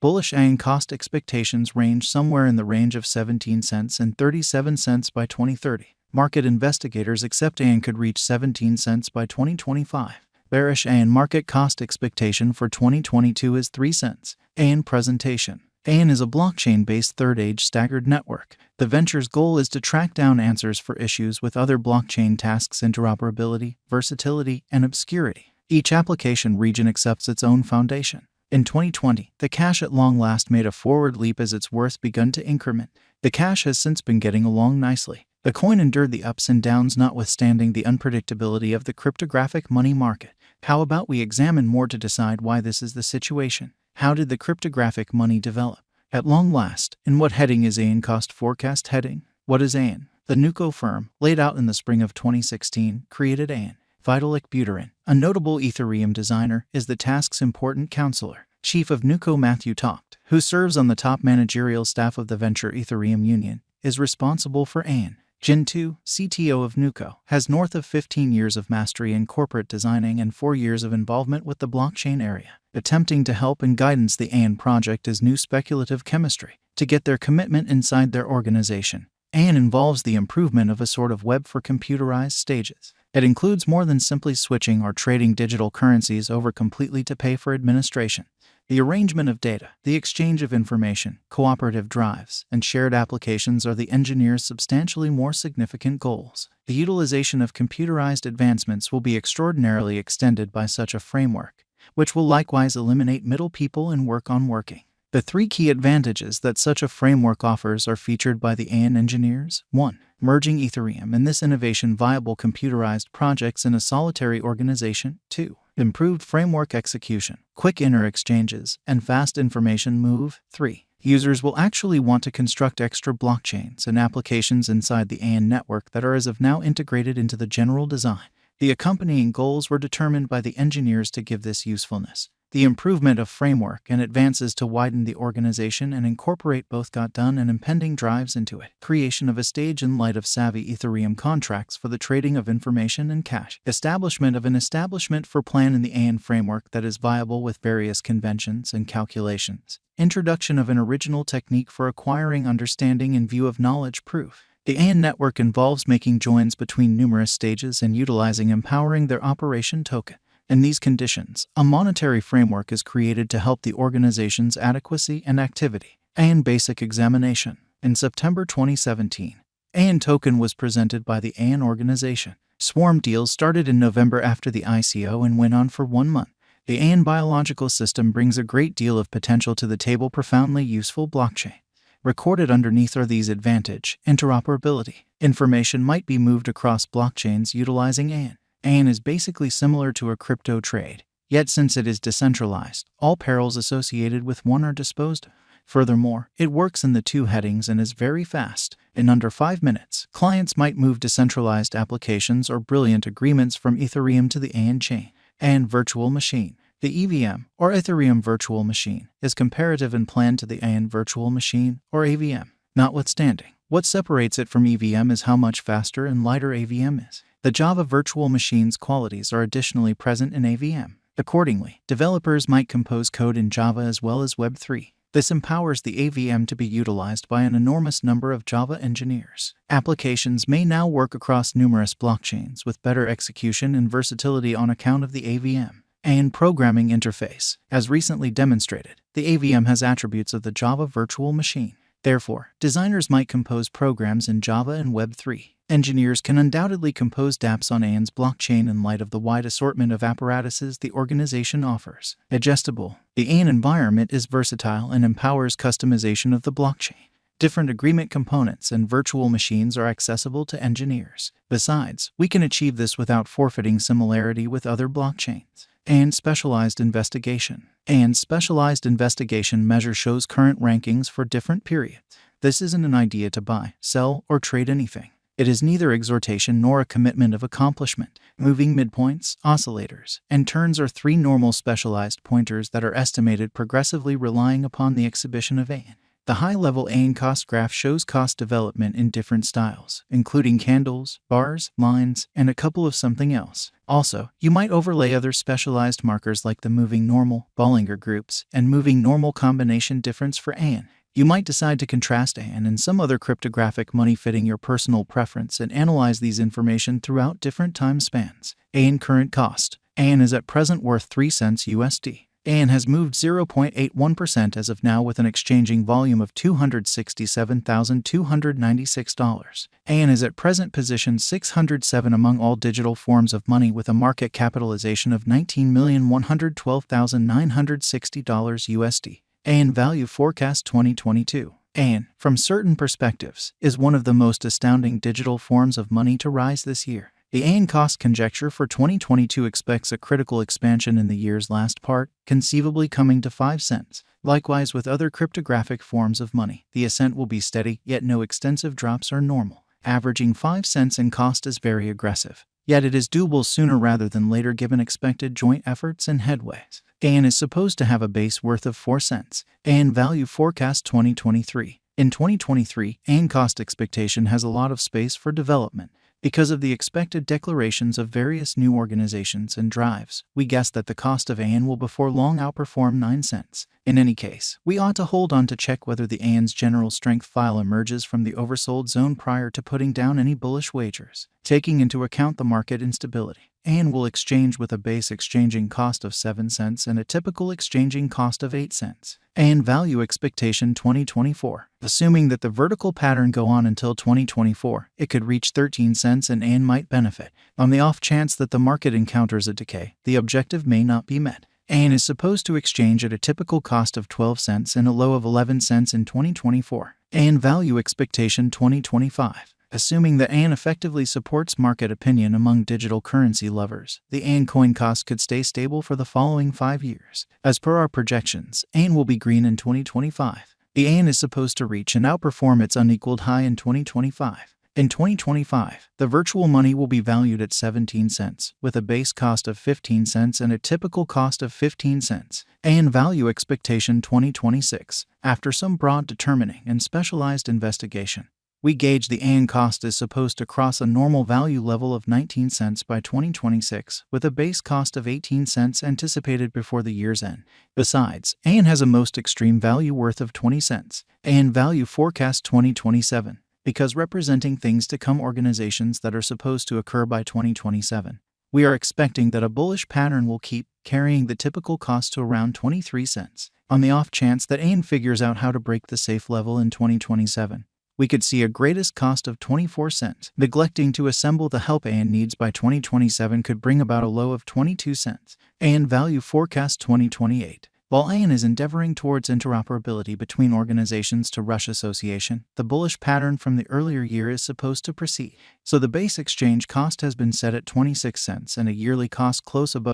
Bullish Aion cost expectations range somewhere in the range of 17 cents and 37 cents by 2030. Market investigators accept Aion could reach 17 cents by 2025. Bearish Aion market cost expectation for 2022 is 3 cents. Aion presentation. Aion is a blockchain-based third-age staggered network. The venture's goal is to track down answers for issues with other blockchain tasks: interoperability, versatility, and obscurity. Each application region accepts its own foundation. In 2020, the cash at long last made a forward leap as its worth begun to increment. The cash has since been getting along nicely. The coin endured the ups and downs notwithstanding the unpredictability of the cryptographic money market. How about we examine more to decide why this is the situation? How did the cryptographic money develop? At long last, in what heading is Aion cost forecast heading? What is Aion? The Nuco firm, laid out in the spring of 2016, created Aion. Vitalik Buterin, a notable Ethereum designer, is the task's important counselor. Chief of Nuco Matthew Tocht, who serves on the top managerial staff of the venture Ethereum Union, is responsible for Aion. Jin Tu, CTO of Nuco, has north of 15 years of mastery in corporate designing and 4 years of involvement with the blockchain area. Attempting to help and guidance the Aion project is new speculative chemistry to get their commitment inside their organization. Aion involves the improvement of a sort of web for computerized stages. It includes more than simply switching or trading digital currencies over completely to pay for administration. The arrangement of data, the exchange of information, cooperative drives, and shared applications are the engineers' substantially more significant goals. The utilization of computerized advancements will be extraordinarily extended by such a framework, which will likewise eliminate middle people and work on working. The 3 key advantages that such a framework offers are featured by the Aion engineers. 1. Merging Ethereum and this innovation viable computerized projects in a solitary organization. 2. Improved framework execution, quick inter-exchanges, and fast information move. 3. Users will actually want to construct extra blockchains and applications inside the Aion network that are as of now integrated into the general design. The accompanying goals were determined by the engineers to give this usefulness. The improvement of framework and advances to widen the organization and incorporate both got done and impending drives into it. Creation of a stage in light of savvy Ethereum contracts for the trading of information and cash. Establishment of an establishment for plan in the Aion framework that is viable with various conventions and calculations. Introduction of an original technique for acquiring understanding in view of knowledge proof. The Aion network involves making joins between numerous stages and utilizing empowering their operation token. In these conditions, a monetary framework is created to help the organization's adequacy and activity. Aion Basic Examination. In September 2017, Aion token was presented by the Aion organization. Swarm deals started in November after the ICO and went on for 1 month. The Aion biological system brings a great deal of potential to the table. Profoundly useful blockchain. Recorded underneath are these advantage: interoperability. Information might be moved across blockchains utilizing Aion. Aion is basically similar to a crypto trade, yet since it is decentralized, all perils associated with one are disposed of. Furthermore, it works in the 2 headings and is very fast. In under 5 minutes, clients might move decentralized applications or brilliant agreements from Ethereum to the Aion chain. Aion Virtual Machine. The EVM, or Ethereum Virtual Machine, is comparative in plan to the Aion Virtual Machine, or AVM. Notwithstanding, what separates it from EVM is how much faster and lighter AVM is. The Java Virtual Machine's qualities are additionally present in AVM. Accordingly, developers might compose code in Java as well as Web3. This empowers the AVM to be utilized by an enormous number of Java engineers. Applications may now work across numerous blockchains with better execution and versatility on account of the AVM. Aion Programming Interface. As recently demonstrated, the AVM has attributes of the Java Virtual Machine. Therefore, designers might compose programs in Java and Web3. Engineers can undoubtedly compose dApps on Aion's blockchain in light of the wide assortment of apparatuses the organization offers. Adjustable. The Aion environment is versatile and empowers customization of the blockchain. Different agreement components and virtual machines are accessible to engineers. Besides, we can achieve this without forfeiting similarity with other blockchains. Aion Specialized Investigation. Aion's Specialized Investigation measure shows current rankings for different periods. This isn't an idea to buy, sell, or trade anything. It is neither exhortation nor a commitment of accomplishment. Moving midpoints, oscillators, and turns are 3 normal specialized pointers that are estimated progressively relying upon the exhibition of Aion. The high-level Aion cost graph shows cost development in different styles, including candles, bars, lines, and a couple of something else. Also, you might overlay other specialized markers like the moving normal, Bollinger Groups, and moving normal combination difference for Aion. You might decide to contrast Aion and some other cryptographic money fitting your personal preference and analyze these information throughout different time spans. Aion current cost. Aion is at present worth 3 cents USD. Aion has moved 0.81% as of now with an exchanging volume of $267,296. Aion is at present positioned 607 among all digital forms of money with a market capitalization of $19,112,960 USD. Aion Value Forecast 2022. Aion, from certain perspectives, is one of the most astounding digital forms of money to rise this year. The Aion cost conjecture for 2022 expects a critical expansion in the year's last part, conceivably coming to 5 cents. Likewise with other cryptographic forms of money, the ascent will be steady, yet no extensive drops are normal. Averaging 5 cents in cost is very aggressive, yet it is doable sooner rather than later given expected joint efforts and headways. Aion is supposed to have a base worth of 4 cents. Aion Value Forecast 2023. In 2023, Aion cost expectation has a lot of space for development. Because of the expected declarations of various new organizations and drives, we guess that the cost of Aion will before long outperform 9 cents. In any case, we ought to hold on to check whether the Aion's general strength file emerges from the oversold zone prior to putting down any bullish wagers. Taking into account the market instability, Aion will exchange with a base exchanging cost of 7 cents and a typical exchanging cost of 8 cents. Aion Value Expectation 2024. Assuming that the vertical pattern go on until 2024, it could reach 13 cents and Aion might benefit. On the off chance that the market encounters a decay, the objective may not be met. Aion is supposed to exchange at a typical cost of 12 cents and a low of 11 cents in 2024. Aion Value Expectation 2025. Assuming that Aion effectively supports market opinion among digital currency lovers, the Aion coin cost could stay stable for the following 5 years. As per our projections, Aion will be green in 2025. The Aion is supposed to reach and outperform its unequaled high in 2025. In 2025, the virtual money will be valued at 17 cents, with a base cost of 15 cents and a typical cost of 15 cents. Aion Value Expectation 2026. After some broad determining and specialized investigation, we gauge the Aion cost is supposed to cross a normal value level of 19 cents by 2026, with a base cost of 18 cents anticipated before the year's end. Besides, Aion has a most extreme value worth of 20 cents. Aion Value Forecast 2027. Because representing things to come organizations that are supposed to occur by 2027, we are expecting that a bullish pattern will keep carrying the typical cost to around 23 cents. On the off chance that Aion figures out how to break the safe level in 2027, we could see a greatest cost of 24 cents. Neglecting to assemble the help Aion needs by 2027 could bring about a low of 22 cents. Aion Value Forecast 2028. While Aion is endeavoring towards interoperability between organizations to rush association, the bullish pattern from the earlier year is supposed to proceed. So the base exchange cost has been set at 26 cents and a yearly cost close above